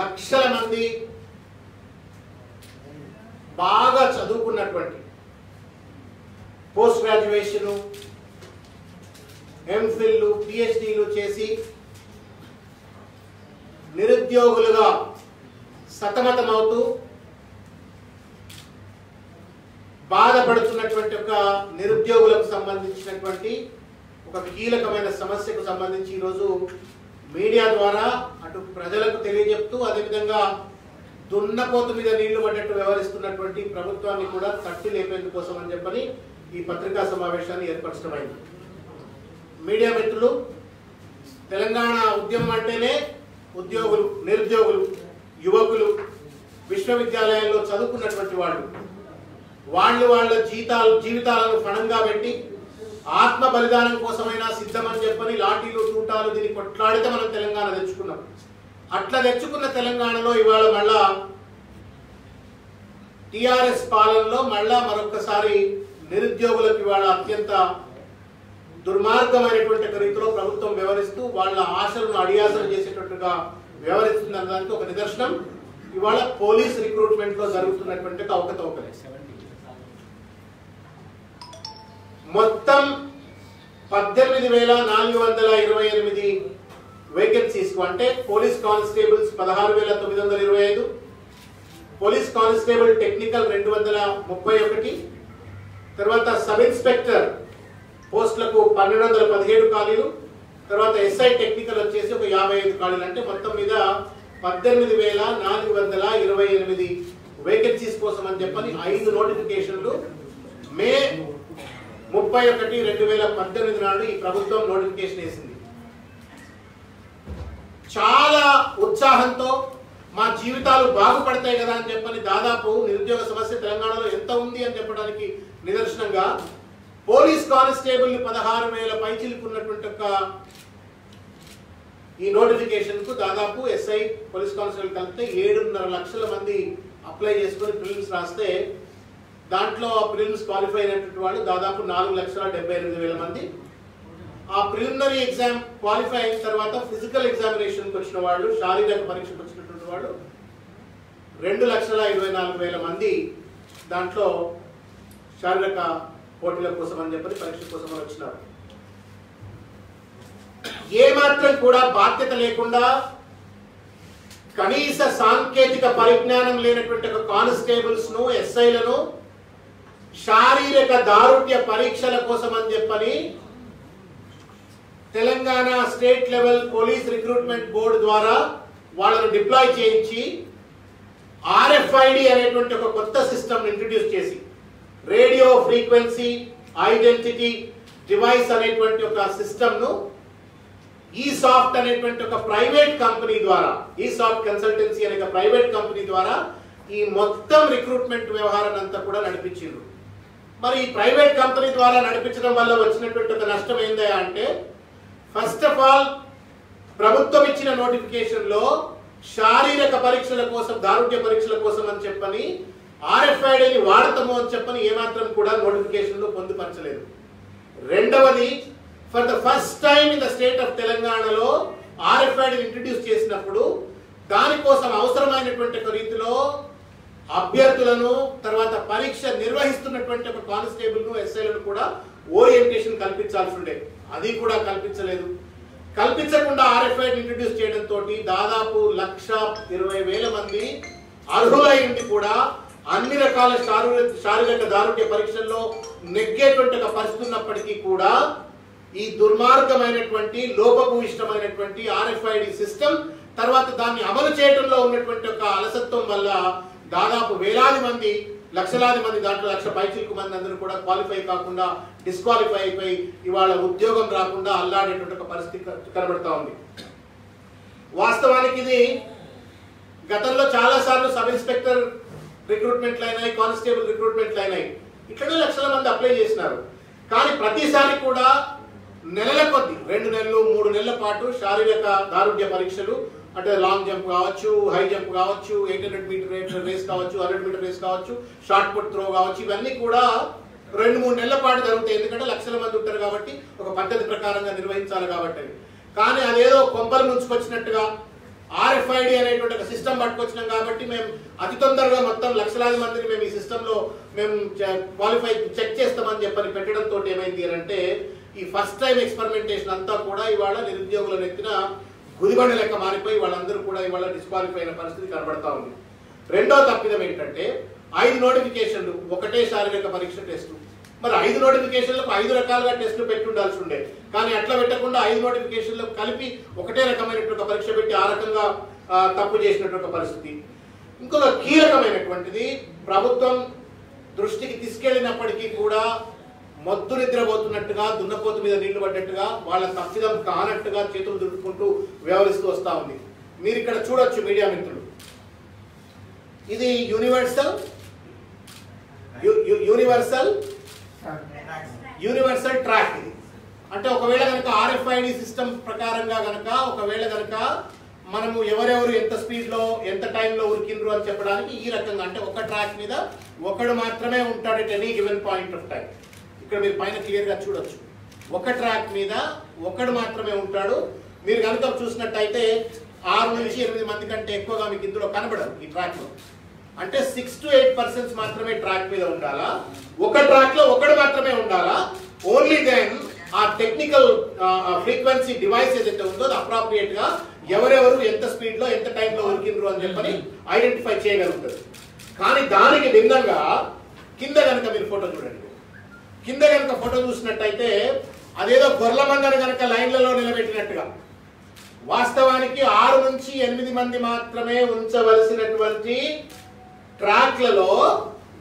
లక్షల మంది బాగా చదువుకున్నటువంటి పోస్ట్ గ్రాడ్యుయేషన్, ఎంఫిల్, పిహెచ్డీలు చేసి నిరుద్యోగులుగా సతమతమవుతూ బాధపడుతున్నటువంటి ఒక నిరుద్యోగులకు సంబంధించినటువంటి ఒక కీలకమైన సమస్యకు సంబంధించి ఈరోజు మీడియా ద్వారా అటు ప్రజలకు తెలియజెప్తూ అదేవిధంగా దున్నపోతు మీద నీళ్లు పడ్డట్టు వ్యవహరిస్తున్నటువంటి ప్రభుత్వాన్ని కూడా తట్టి లేపేందుకోసం అని చెప్పని ఈ పత్రికా సమావేశాన్ని ఏర్పరచడమైంది. మీడియా మిత్రులు, తెలంగాణ ఉద్యమం అంటేనే ఉద్యోగులు, నిరుద్యోగులు, యువకులు, విశ్వవిద్యాలయాల్లో చదువుకున్నటువంటి వాళ్ళు వాళ్ళ జీవితాలను ఫణంగా పెట్టి ఆత్మ బలిదానం కోసమైనా సిద్ధమని చెప్పని లాఠీలు తూటాలు దీన్ని కొట్లాడితే మనం తెలంగాణ తెచ్చుకున్నాం. అట్లా తెచ్చుకున్న తెలంగాణలో ఇవాళ మళ్ళా టిఆర్ఎస్ పాలనలో మళ్ళా మరొకసారి నిరుద్యోగులకు ఇవాళ అత్యంత దుర్మార్గమైనటువంటి రీతిలో ప్రభుత్వం వ్యవహరిస్తూ వాళ్ళ ఆశలను అడియాసలు చేసేటట్టుగా వ్యవహరిస్తున్న దానికి ఒక నిదర్శనం ఇవాళ పోలీస్ రిక్రూట్మెంట్ లో జరుగుతున్నటువంటి అవకతవకలే. మొత్తం 18,428 వేకెన్సీస్ అంటే police constables 16,925, police constable technical 231, తర్వాత సబ్ ఇన్స్పెక్టర్ పోస్టులకు 1217 ఖాళీలు, తర్వాత ఎస్ఐ టెక్నికల్ వచ్చేసి ఒక 55 ఖాళీలు. అంటే మొత్తం మీద 18,428 వేకెన్సీస్ కోసం అని చెప్పని 5 నోటిఫికేషన్లు మే 31, 2018 నాడు ఈ ప్రభుత్వం నోటిఫికేషన్ వేసింది. చాలా ఉత్సాహంతో మా జీవితాలు బాగుపడతాయి కదా అని చెప్పని దాదాపు నిరుద్యోగ సమస్య తెలంగాణలో ఎంత ఉంది అని చెప్పడానికి నిదర్శనంగా పోలీస్ కానిస్టేబుల్ 16,000 పైచిలుకున్నటువంటి ఒక ఈ నోటిఫికేషన్ కు దాదాపు ఎస్ఐ పోలీస్ కానిస్టేబుల్ కలిపితే 7.5 లక్షల మంది అప్లై చేసుకుని ప్రిలిమ్స్ రాస్తే దాంట్లో ప్రిలిమ్స్ క్వాలిఫై అయినటువంటి వాళ్ళు దాదాపు 4,78,000 మంది. ఆ ప్రిలిమినరీ ఎగ్జామ్ క్వాలిఫై అయిన తర్వాత ఫిజికల్ ఎగ్జామినేషన్కి వచ్చిన వాళ్ళు, శారీరక పరీక్షకు వచ్చినటువంటి వాళ్ళు 2,24,000 మంది దాంట్లో శారీరక పోటీల కోసం అని చెప్పి పరీక్ష కోసం వచ్చినారు. ఏమాత్రం కూడా బాధ్యత లేకుండా కనీస సాంకేతిక పరిజ్ఞానం లేనటువంటి ఒక కానిస్టేబుల్స్ ను, ఎస్ఐలను శారీరక దారుణ్య పరీక్షల కోసం అని చెప్పని Telangana state level police recruitment board ద్వారా వాళ్ళను డిప్లాయ్ చేయించి RFID అనేటువంటి ఒక కొత్త సిస్టమ్ ఇంట్రడ్యూస్ చేసి రేడియో ఫ్రీక్వెన్సీ ఐడెంటిటీ డివైస్ అనేటువంటి ఒక సిస్టమ్ ను ఈసాఫ్ట్ అనేటువంటి ఒక ప్రైవేట్ కంపెనీ ద్వారా, ఈసాఫ్ట్ కన్సల్టెన్సీ అనే ఒక ప్రైవేట్ కంపెనీ ద్వారా ఈ మొత్తం రిక్రూట్మెంట్ వ్యవహారాన్ని అంతా కూడా నడిపించారు. మరి ఈ ప్రైవేట్ కంపెనీ ద్వారా నడిపించడం వల్ల వచ్చినటువంటి ఒక నష్టం ఏందా అంటే, ఫస్ట్ ఆఫ్ ఆల్ ప్రభుత్వం ఇచ్చిన నోటిఫికేషన్ లో శారీరక పరీక్షల కోసం, దారుణ్య పరీక్షల కోసం అని చెప్పని RFIDని వాడతాము అని చెప్పని ఏమాత్రం కూడా నోటిఫికేషన్ లో పొందుపరచలేదు. రెండవది, for the first time in the state of తెలంగాణలో RFIDని ఇంట్రడ్యూస్ చేసినప్పుడు దానికోసం అవసరమైనటువంటి ఒక రీతిలో అభ్యర్థులను, తర్వాత పరీక్ష నిర్వహిస్తున్నటువంటి ఒక కానిస్టేబుల్ ను, ఎస్ఐలను కూడా ఓరియంటేషన్ కల్పించాల్సి ఉండే, అది కూడా కల్పించలేదు. కల్పించకుండా RFIDని ఇంట్రడ్యూస్ చేయడంతో దాదాపు 1,20,000 మంది అర్హులై ఉండి కూడా అన్ని రకాల శారీరక దారుణ్య పరీక్షల్లో నెగ్గేటువంటి ఒక పరిస్థితి ఉన్నప్పటికీ కూడా ఈ దుర్మార్గమైనటువంటి లోపభూయిష్టమైనటువంటి RFID సిస్టమ్ తర్వాత దాన్ని అమలు చేయడంలో ఉన్నటువంటి ఒక అలసత్వం వల్ల దాదాపు వేలాది మంది, లక్షలాది మంది, దాంట్లో 1,00,000 పైచిలకు మంది అందరూ కూడా క్వాలిఫై కాకుండా డిస్క్వాలిఫై అయిపోయి ఇవాళ ఉద్యోగం రాకుండా అల్లాడేటువంటి ఒక పరిస్థితి కనబడతా ఉంది. వాస్తవానికి ఇది గతంలో చాలా సార్లు సబ్ ఇన్స్పెక్టర్ రిక్రూట్మెంట్లు అయినాయి, కానిస్టేబుల్ రిక్రూట్మెంట్లు అయినాయి, ఇట్లనే లక్షల మంది అప్లై చేసినారు. కానీ ప్రతిసారి కూడా నెలల కొద్ది 2 నెలలు 3 నెలల పాటు శారీరక దారుణ్య పరీక్షలు, అంటే లాంగ్ జంప్ కావచ్చు, హై జంప్ కావచ్చు, 800 మీటర్ రేస్ కావచ్చు, 100 మీటర్ రేస్ కావచ్చు, షార్ట్ పుట్ త్రో కావచ్చు, ఇవన్నీ కూడా 2-3 నెలల పాటు జరుగుతాయి. ఎందుకంటే లక్షల మంది ఉంటారు కాబట్టి ఒక పద్ధతి ప్రకారంగా నిర్వహించాలి కాబట్టి. కానీ అదేదో కొంపలు ముంచుకొచ్చినట్టుగా RFID అనేటువంటి ఒక సిస్టమ్ పట్టుకొచ్చినాం కాబట్టి మేము అతి తొందరగా మొత్తం లక్షలాది మందిని మేము ఈ సిస్టంలో మేము క్వాలిఫై చెక్ చేస్తామని చెప్పని పెట్టడంతో ఏమైంది అని అంటే ఈ ఫస్ట్ టైం ఎక్స్పెరిమెంటేషన్ అంతా కూడా ఇవాళ నిరుద్యోగుల ఎత్తిన గుదిబండ లెక్క మారిపోయి వాళ్ళందరూ కూడా ఇవాళ డిస్క్వాలిఫై అయిన పరిస్థితి కనబడతా ఉంది. రెండో తప్పిదం ఏంటంటే 5 నోటిఫికేషన్లు ఒకటే శారీరక పరీక్ష టెస్టు. మరి 5 నోటిఫికేషన్లకు 5 రకాలుగా టెస్టులు పెట్టి ఉండాల్సి ఉండే, కానీ అట్లా పెట్టకుండా 5 నోటిఫికేషన్లకు కలిపి ఒకటే రకమైనటువంటి పరీక్ష పెట్టి ఆ రకంగా తప్పు చేసినటువంటి పరిస్థితి. ఇంకొక కీలకమైనటువంటిది ప్రభుత్వం దృష్టికి తీసుకెళ్ళినప్పటికీ కూడా మొద్దు నిద్రపోతున్నట్టుగా దున్నపోతు మీద నీళ్లు పడ్డట్టుగా వాళ్ళ తప్పిదం కానట్టుగా చేతులు దుడుపుకుంటూ వ్యవహరిస్తూ వస్తూ ఉంది. మీరు ఇక్కడ చూడొచ్చు మీడియా మిత్రులు, ఇది యూనివర్సల్ ట్రాక్. ఇది అంటే ఒకవేళ కనుక RFID సిస్టమ్ ప్రకారంగా కనుక ఒకవేళ కనుక మనము ఎవరెవరు ఎంత స్పీడ్లో ఎంత టైంలో ఉరికిండ్రు అని చెప్పడానికి ఈ రకంగా అంటే ఒక ట్రాక్ మీద ఒకడు మాత్రమే ఉంటాడు at any given point of time. ఇక్కడ మీరు పైన క్లియర్గా చూడొచ్చు, ఒక ట్రాక్ మీద ఒకడు మాత్రమే ఉంటాడు. మీరు కనుక చూసినట్టయితే 6 నుంచి 8 మంది కంటే ఎక్కువగా మీకు ఇందులో కనబడదు ఈ ట్రాక్లో. అంటే 6 to 8% మాత్రమే ట్రాక్ మీద ఉండాలా, ఒక ట్రాక్ లో ఒకడు మాత్రమే ఉండాలా. ఓన్లీ దెన్ ఆ టెక్నికల్ ఫ్రీక్వెన్సీ డివైస్ ఏదైతే ఉందో అప్రాప్రియేట్ గా ఎవరెవరు ఎంత స్పీడ్ లో ఎంత టైంలో ఉరికిండ్రు అని చెప్పని ఐడెంటిఫై చేయగలుగుతారు. కానీ దానికి భిన్నంగా కింద కనుక మీరు ఫోటో చూడండి, కింద కనుక ఫోటో చూసినట్టయితే అదేదో గొర్రెల మందని కనుక లైన్లలో నిలబెట్టినట్టుగా, వాస్తవానికి 6 నుంచి 8 మంది మాత్రమే ఉంచవలసినటువంటి ట్రాక్లలో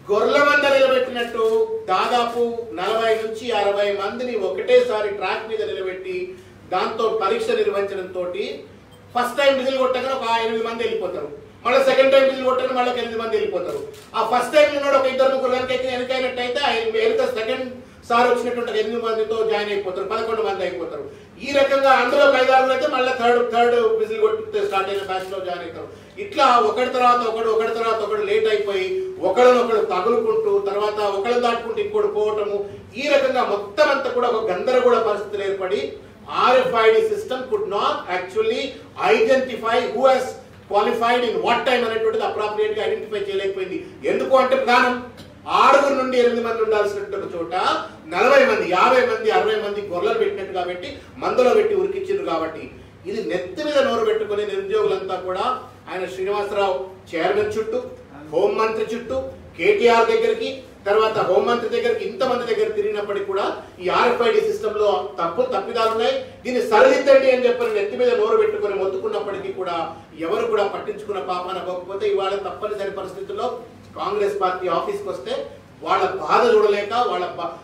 గొర్రెల మంద నిలబెట్టినట్టు దాదాపు 40 నుంచి 60 మందిని ఒకటేసారి ట్రాక్ మీద నిలబెట్టి దాంతో పరీక్ష నిర్వహించడంతో ఫస్ట్ టైం విజిల్ కొట్టగానే ఒక 8 మంది వెళ్ళిపోతారు, మళ్ళీ సెకండ్ టైం విజిల్ కొట్టగానే మళ్ళీ 8 మంది వెళ్ళిపోతారు. ఆ ఫస్ట్ టైం ఉన్నాడు ఒక 2-3 కనుక వెనకైనట్టయితే వెనుక సెకండ్ సార్ వచ్చినటువంటి 8 మందితో జాయిన్ అయిపోతారు, 11 మంది అయిపోతారు. ఈ రకంగా అందులో 5-6 అయితే మళ్ళీ థర్డ్ విజిల్ కొట్టి స్టార్ట్ అయిన బ్యాచ్ లో జాయిన్ అవుతారు. ఇట్లా ఒకటి తర్వాత ఒకడు లేట్ అయిపోయి ఒకరినొకడు తగులుకుంటూ తర్వాత ఒకరిని దాటుకుంటూ ఇంకోటి పోవటము, ఈ రకంగా మొత్తం అంతా కూడా ఒక గందరగోళ పరిస్థితులు ఏర్పడి RFID system could not actually identify who he's qualified in what time అనేటువంటిది అప్రాప్రియేట్ గా ఐడెంటిఫై చేయలేకపోయింది. ఎందుకు అంటే ప్రధానం 6 నుండి 8 మంది ఉండాల్సినటువంటి చోట 40 మంది 50 మంది 60 మంది గొర్రెలు పెట్టినట్టు కాబట్టి మందులో పెట్టి ఉరికిచ్చిండ్రు. కాబట్టి ఇది నెత్తి మీద నోరు పెట్టుకుని నిరుద్యోగులంతా కూడా ఆయన శ్రీనివాసరావు చైర్మన్ చుట్టూ, హోంమంత్రి చుట్టూ, కేటీఆర్ దగ్గరికి, తర్వాత హోంమంత్రి దగ్గరికి ఇంతమంది దగ్గర తిరిగినప్పటికీ కూడా ఈ RFID సిస్టమ్ లో తప్పిదాలు ఉన్నాయి, దీన్ని సరిదిద్దండి అని చెప్పని నెత్తి మీద నోరు పెట్టుకుని మొత్తుకున్నప్పటికీ కూడా ఎవరు కూడా పట్టించుకున్న పాపాన పోకపోతే ఇవాళ తప్పనిసరి పరిస్థితుల్లో కాంగ్రెస్ పార్టీ ఆఫీస్కి వస్తే వాళ్ళ బాధ చూడలేక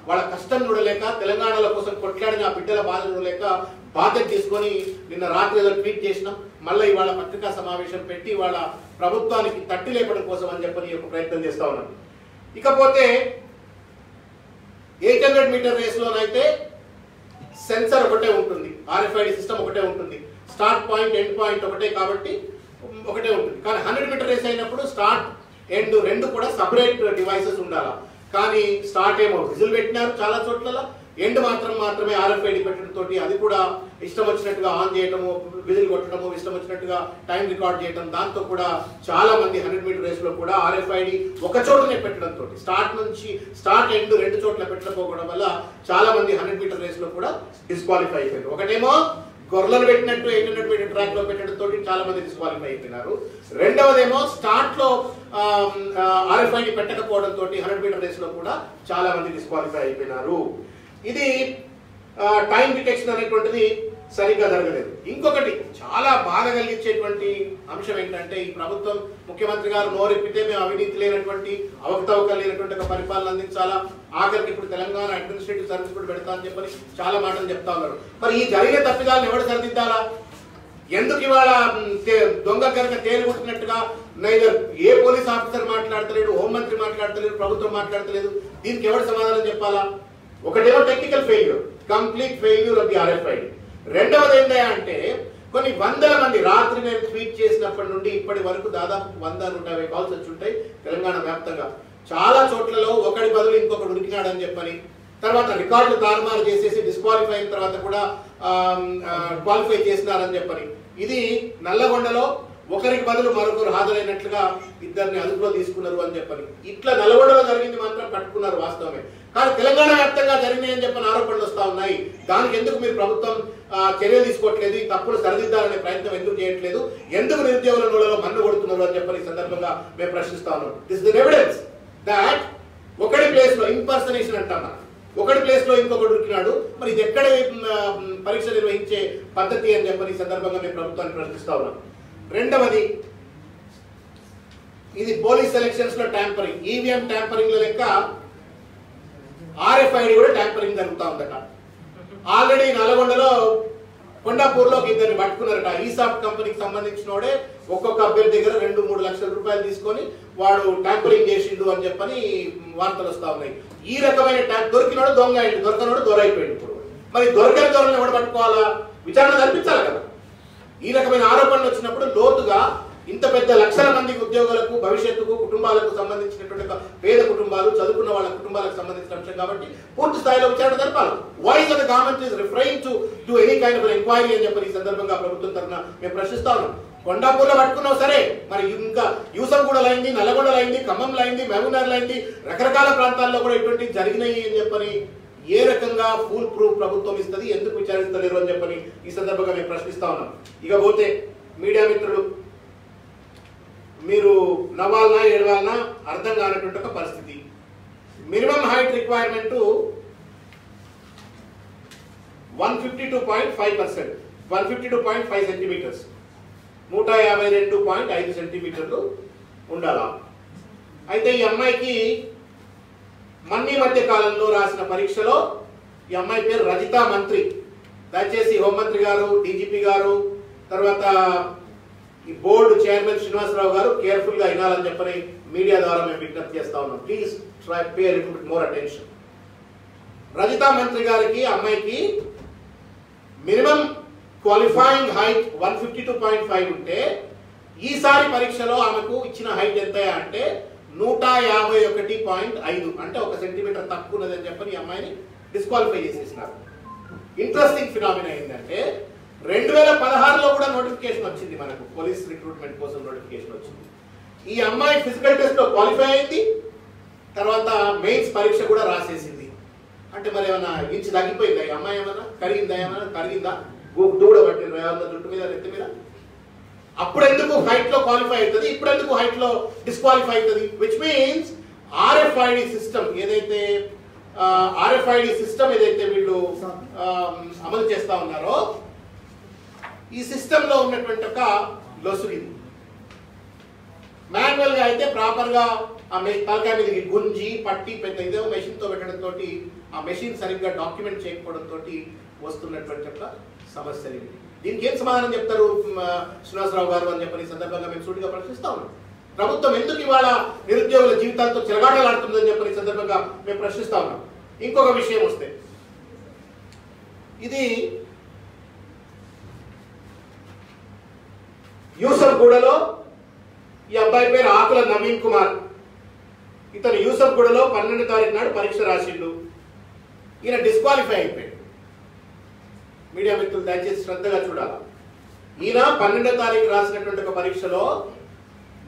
వాళ్ళ కష్టం చూడలేక తెలంగాణల కోసం కొట్లాడిన ఆ బిడ్డల బాధ చూడలేక బాధ్యత తీసుకొని నిన్న రాత్రి ఏదో ట్వీట్ చేసినాం, మళ్ళీ ఇవాళ పత్రికా సమావేశం పెట్టి వాళ్ళ ప్రభుత్వానికి తట్టి లేపడం కోసం అని చెప్పని ఒక ప్రయత్నం చేస్తా ఉన్నాం. ఇకపోతే 800 మీటర్ రేస్లోనైతే సెన్సర్ ఒకటే ఉంటుంది, RFID సిస్టమ్ ఒకటే ఉంటుంది, స్టార్ట్ పాయింట్ ఎండ్ పాయింట్ ఒకటే కాబట్టి ఒకటే ఉంటుంది. కానీ 100 మీటర్ రేస్ అయినప్పుడు స్టార్ట్ ఎండ్ రెండు కూడా సపరేట్ డివైసెస్ ఉండాలా. కానీ స్టార్ట్ ఏమో విజిల్ పెట్టినారు చాలా చోట్ల, ఎండ్ మాత్రమే RFID పెట్టడంతో అది కూడా ఇష్టం వచ్చినట్టుగా ఆన్ చేయటము, విజిల్ కొట్టడము, ఇష్టం వచ్చినట్టుగా టైం రికార్డ్ చేయడం, దాంతో కూడా చాలా మంది 100 మీటర్ రేస్ లో కూడా RFID ఒక చోటనే పెట్టడంతో స్టార్ట్ ఎండ్ 2 చోట్ల పెట్టకపోవడం వల్ల చాలా మంది 100 మీటర్ రేస్ లో కూడా డిస్క్వాలిఫై అయిపోయారు. ఒకటేమో గొర్రెలను పెట్టినట్టు 800 మీటర్ ట్రాక్ లో పెట్టడంతో చాలా మంది డిస్క్వాలిఫై అయిపోయినారు. రెండవదేమో స్టార్ట్ లో RFID పెట్టకపోవడంతో 100 మీటర్ రేస్ లో కూడా చాలా మంది డిస్క్వాలిఫై అయిపోయినారు. ఇది టైం డిటెక్షన్ అనేటువంటిది సరిగ్గా జరగలేదు. ఇంకొకటి చాలా బాధ కలిగించేటువంటి అంశం ఏంటంటే ఈ ప్రభుత్వం ముఖ్యమంత్రి గారు నోరెప్పితే మేము అవినీతి లేనటువంటి అవకతవకలు లేనటువంటి ఒక పరిపాలన అందించాలా, ఆఖరికి ఇప్పుడు తెలంగాణ అడ్మినిస్ట్రేటివ్ సర్వీస్ కూడా పెడతా అని చెప్పని చాలా మాటలు చెప్తా ఉన్నారు. మరి ఈ జరిగిన తప్పిదాలను ఎవరు సరిదిద్దాలా? ఎందుకు ఇవాళ దొంగ కనుక తేలిగుట్టినట్టుగా నైదర్ ఏ పోలీస్ ఆఫీసర్ మాట్లాడతలేడు, హోంమంత్రి మాట్లాడతలేడు, ప్రభుత్వం మాట్లాడతలేదు, దీనికి ఎవరు సమాధానం చెప్పాలా? ఒకటేమో technical failure, complete failure of the RFID. రెండవది ఏంటంటే కొన్ని వందల మంది రాత్రి నేను ట్వీట్ చేసినప్పటి నుండి ఇప్పటి వరకు దాదాపు 100-150 కాల్స్ వచ్చి ఉంటాయి తెలంగాణ వ్యాప్తంగా. చాలా చోట్లలో ఒకటి బదులు ఇంకొకటి ఉరికినాడని చెప్పని, తర్వాత రికార్డులు తారుమారు చేసేసి డిస్క్వాలిఫై అయిన తర్వాత కూడా క్వాలిఫై చేసినారని చెప్పని, ఇది నల్లగొండలో ఒకరికి బదులు మరొకరు హాజరైనట్లుగా ఇద్దరిని అదుపులో తీసుకున్నారు అని చెప్పని. ఇట్లా నల్లగొండలో జరిగింది మాత్రం పట్టుకున్నారు వాస్తవమే, కానీ తెలంగాణ వ్యాప్తంగా జరిగినాయి అని చెప్పిన ఆరోపణలు వస్తూ ఉన్నాయి. దానికి ఎందుకు మీరు ప్రభుత్వం చర్యలు తీసుకోవట్లేదు, ఈ తప్పులు సరిదిద్దాలనే ప్రయత్నం ఎందుకు చేయట్లేదు, ఎందుకు నిరుద్యోగుల నోళ్ళలో మన్ను కొడుతున్నారు అని చెప్పని సందర్భంగా మేము ప్రశ్నిస్తా ఉన్నాం. దిస్ ఇస్ ఎవిడెన్స్ దాట్ ఒకటి ప్లేస్ లో ఇంపర్సనేషన్ అంటాం, ఒకటి ప్లేస్ లో ఇంకొకటి ఉరికినాడు. మరి ఇది ఎక్కడ పరీక్ష నిర్వహించే పద్ధతి అని చెప్పని సందర్భంగా మేము ప్రభుత్వాన్ని ప్రశ్నిస్తా ఉన్నాం. రెండవది, ఇది పోలీస్ ఎలక్షన్స్ లో ట్యాంపరింగ్, ఈవీఎం ట్యాంపరింగ్ లో లెక్క RFID కూడా ట్యాంపరింగ్ జరుగుతూ ఉందట. ఆల్రెడీ నల్గొండలో కొండాపూర్లో ఇద్దరిని పట్టుకున్నారట. ఈసాఫ్ట్ కంపెనీకి సంబంధించినోడే ఒక్కొక్క అభ్యర్థి దగ్గర 2-3 లక్షల రూపాయలు తీసుకొని వాడు ట్యాంపరింగ్ చేసిండు అని చెప్పని వార్తలు వస్తా ఉన్నాయి. ఈ రకమైన దొరికినోడు దొంగ అయింది, దొరకనోడు దొరైపోయింది. ఇప్పుడు మరి దొరకని దొరని ఎవడు పట్టుకోవాలా, విచారణ జరిపించాలి కదా. ఈ రకమైన ఆరోపణలు వచ్చినప్పుడు లోతుగా ఇంత పెద్ద లక్షల మంది ఉద్యోగులకు, భవిష్యత్తుకు, కుటుంబాలకు సంబంధించినటువంటి పేద కుటుంబాలు, చదువుకున్న వాళ్ళ కుటుంబాలకు సంబంధించిన అంశం కాబట్టి పూర్తి స్థాయిలో విచారణ జరపాలి. Voice of the government is referring to any kind of enquiry అని చెప్పి ఈ సందర్భంగా ప్రభుత్వం తరఫున మేము ప్రశ్నిస్తా ఉన్నాం. కొండాపూర్లో పట్టుకున్నావు సరే, మరి ఇంకా యూసఫ్గూడలో అయింది, నల్లగొండలో అయింది, ఖమ్మంలో అయింది, మహబూబ్నగర్లో అయింది, రకరకాల ప్రాంతాల్లో కూడా ఇటువంటి జరిగినాయి అని చెప్పని ఏ రకంగా ఫుల్ ప్రూఫ్ ప్రభుత్వం ఇస్తుంది, ఎందుకు విచారిస్తలేరు అని చెప్పని ఈ సందర్భంగా మేము ప్రశ్నిస్తా ఉన్నాం. ఇక పోతే మీడియా మిత్రులు, మీరు నవ్వాలనా ఏడవాలనా అర్థం కానటువంటి ఒక పరిస్థితి. మినిమం హైట్ రిక్వైర్మెంట్ 152.5%, 152.5 సెంటీమీటర్స్, 152.5 సెంటీమీటర్లు ఉండాలా. అయితే ఈ అమ్మాయికి మన్ని మధ్య కాలంలో రాసిన పరీక్షలో ఈ అమ్మాయి పేరు రజితా మంత్రి. దయచేసి హోంమంత్రి గారు, డీజీపీ గారు, తర్వాత ఈ బోర్డు చైర్మన్ శ్రీనివాసరావు గారు కేర్ఫుల్ గా వినాలని చెప్పని మీడియా ద్వారా మేము విజ్ఞప్తి చేస్తా ఉన్నాం. Please try pay little bit more attention. Rajitha మంత్రి గారికి అమ్మాయికి మినిమం క్వాలిఫైయింగ్ హైట్ 152.5 ఉంటే ఈసారి పరీక్షలో ఆమెకు ఇచ్చిన హైట్ ఎంత అంటే 151.5, అంటే 1 సెంటీమీటర్ తక్కువ ఉన్నదని చెప్పని ఈ అమ్మాయిని డిస్క్వాలిఫై చేసేసినారు. ఇంట్రెస్టింగ్ ఫినామినా ఏంటంటే 2016లో కూడా నోటిఫికేషన్ వచ్చింది, మనకు పోలీస్ రిక్రూట్మెంట్ కోసం నోటిఫికేషన్ వచ్చింది. ఈ అమ్మాయి ఫిజికల్ టెస్ట్ లో క్వాలిఫై అయింది, తర్వాత మెయిన్స్ పరీక్ష కూడా రాసేసింది. అంటే మరి ఏమన్నా ఇంచు తగ్గిపోయిందా ఈ అమ్మాయి, ఏమన్నా కరిగిందా, ఏమన్నా కరిగిందా, దూడ పట్టిందా ఏమన్నా జుట్టు మీద, నెత్తి మీద? అప్పుడు ఎందుకు హైట్ లో క్వాలిఫై అవుతుంది, ఇప్పుడు ఎందుకు హైట్ లో డిస్క్వాలిఫై అవుతుంది? విచ్ మీన్స్ RFID సిస్టమ్ ఏదైతే వీళ్ళు అమలు చేస్తా ఉన్నారో ఈ సిస్టమ్ లో ఉన్నటువంటి ఒక లొసుగు ఇది. మాన్యువల్ గా అయితే ప్రాపర్ గా ఆ తలకాయ మీదకి గుంజి పట్టి పెద్ద ఇదే మెషిన్ తో పెట్టడం తోటి ఆ మెషిన్ సరిగ్గా డాక్యుమెంట్ చేయకపోవడం తోటి వస్తున్నటువంటి ఒక సమస్యలు ఇవి. దీనికి ఏం సమాధానం చెప్తారు శ్రీనివాసరావు గారు అని చెప్పని సందర్భంగా మేము సూటిగా ప్రశ్నిస్తా ఉన్నాం. ప్రభుత్వం ఎందుకు ఇవాళ నిరుద్యోగుల జీవితాలతో చెలగాటలాడుతుందని చెప్పని సందర్భంగా మేము ప్రశ్నిస్తా ఉన్నాం. ఇంకొక విషయం వస్తే, ఇది యూసఫ్గూడలో ఈ అబ్బాయి పేరు ఆకుల నవీన్ కుమార్. ఇతను యూసఫ్గూడలో 12వ తారీఖు నాడు పరీక్ష రాసిండు. ఈయన డిస్క్వాలిఫై అయిపోయాడు. మీడియా మిత్రులు దయచేసి శ్రద్ధగా చూడాలి. ఈయన 12వ తారీఖు రాసినటువంటి ఒక పరీక్షలో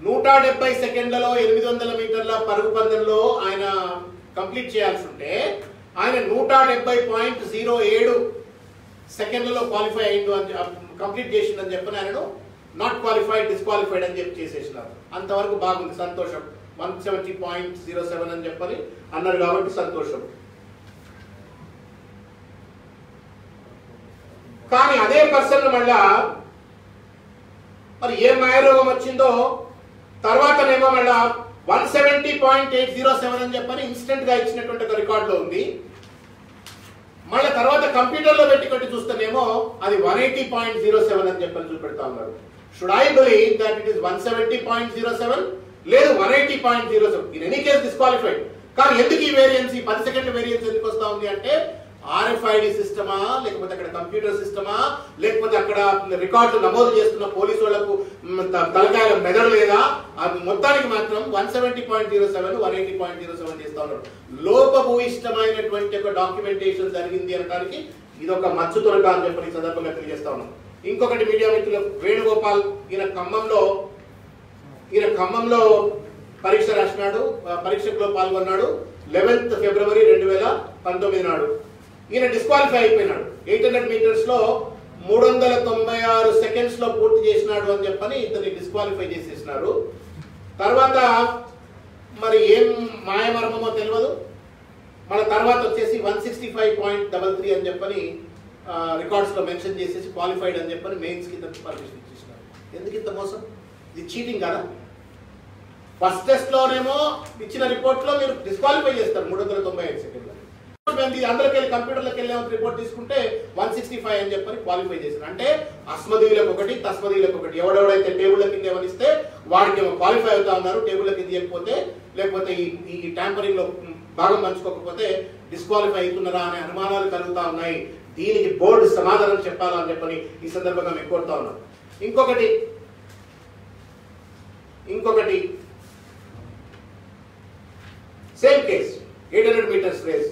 170 సెకండ్లలో 800 మీటర్ల పరుగు పందెంలో ఆయన కంప్లీట్ చేయాల్సి ఉంటే ఆయన 170.07 సెకండ్లలో క్వాలిఫై అయిండు అని కంప్లీట్ చేసిందని చెప్పని ఆయనను నాట్ క్వాలిఫైడ్, డిస్క్వాలిఫైడ్ అని చెప్పి చేసేసినారు. అంతవరకు బాగుంది, సంతోషం. 170.07 అని చెప్పని అన్నారు కాబట్టి సంతోషం. కానీ అదే పర్సన్ మళ్ళా మరి ఏ మాయరోగం వచ్చిందో తర్వాతనేమో మళ్ళా 170.807 అని చెప్పని ఇన్స్టెంట్ గా ఇచ్చినటువంటి ఒక రికార్డులో ఉంది. మళ్ళీ తర్వాత కంప్యూటర్లో పెట్టి కొట్టి చూస్తేనేమో అది 180.07 అని చెప్పని చూపెడతా ఉన్నారు. Should I believe that it is 170.07 లేదు 180.07? In any case disqualified. కానీ ఎందుకు ఈ వేరియన్స్, ఈ 10 సెకండ్ల వేరియన్స్ ఎందుకు వస్తా ఉంది అంటే RFID సిస్టమా, లేకపోతే అక్కడ కంప్యూటర్ సిస్టమా, లేకపోతే అక్కడ రికార్డులు నమోదు చేస్తున్న పోలీసు వాళ్లకు తలకాయల మెదడు లేదా? మొత్తానికి మాత్రం 170.07, 180.07 చేస్తా ఉన్నారు. లోపభూయిష్టమైనటువంటి ఒక డాక్యుమెంటేషన్ జరిగింది అనడానికి ఇది ఒక మచ్చు తొలక అని చెప్పి సందర్భంగా తెలియజేస్తా ఉన్నాం. ఇంకొకటి మీడియా మిత్రులు వేణుగోపాల్, ఈయన ఖమ్మంలో పరీక్ష రాసినాడు, పరీక్షలో పాల్గొన్నాడు 11 ఫిబ్రవరి 2019 నాడు. ఈయన డిస్క్వాలిఫై అయిపోయినాడు. 800 మీటర్స్ లో 396 సెకండ్స్ లో పూర్తి చేసినాడు అని చెప్పని ఇతన్ని డిస్క్వాలిఫై చేసేసినారు. తర్వాత మరి ఏం మాయమర్మమో తెలియదు. మన తర్వాత వచ్చేసి 165.33 అని చెప్పని రికార్డ్స్ లో మెన్షన్ చేసేసి క్వాలిఫైడ్ అని చెప్పని మెయిన్స్ కింద పర్మిషన్ ఇచ్చేసినారు. ఎందుకు ఇంత మోసం? ఇది చీటింగ్ కదా. ఫస్ట్ టెస్ట్ లోనేమో ఇచ్చిన రిపోర్ట్ లో మీరు డిస్క్వాలిఫై చేస్తారు 395 సెకండ్లు. అందులోకి వెళ్ళి కంప్యూటర్లోకి వెళ్ళి రిపోర్ట్ తీసుకుంటే 165 అని చెప్పని క్వాలిఫై చేశారు. అంటే అస్మదీయులకు ఒకటి, తస్మదీయులకు ఒకటి. ఎవడెవడైతే టేబుల్ కింద ఏమనిస్తే వాడికి ఏమో క్వాలిఫై అవుతా ఉన్నారు, టేబుల్ కింద లేకపోతే ఈ ట్యాంపరింగ్ లో భాగం పంచుకోకపోతే డిస్క్వాలిఫై అవుతున్నారా అనే అనుమానాలు కలుగుతా ఉన్నాయి. దీనికి బోర్డు సమాధానం చెప్పాలని చెప్పని ఈ సందర్భంగా మేము కోరుతా ఉన్నాం. ఇంకొకటి సేమ్ కేస్ 800 మీటర్స్ రేస్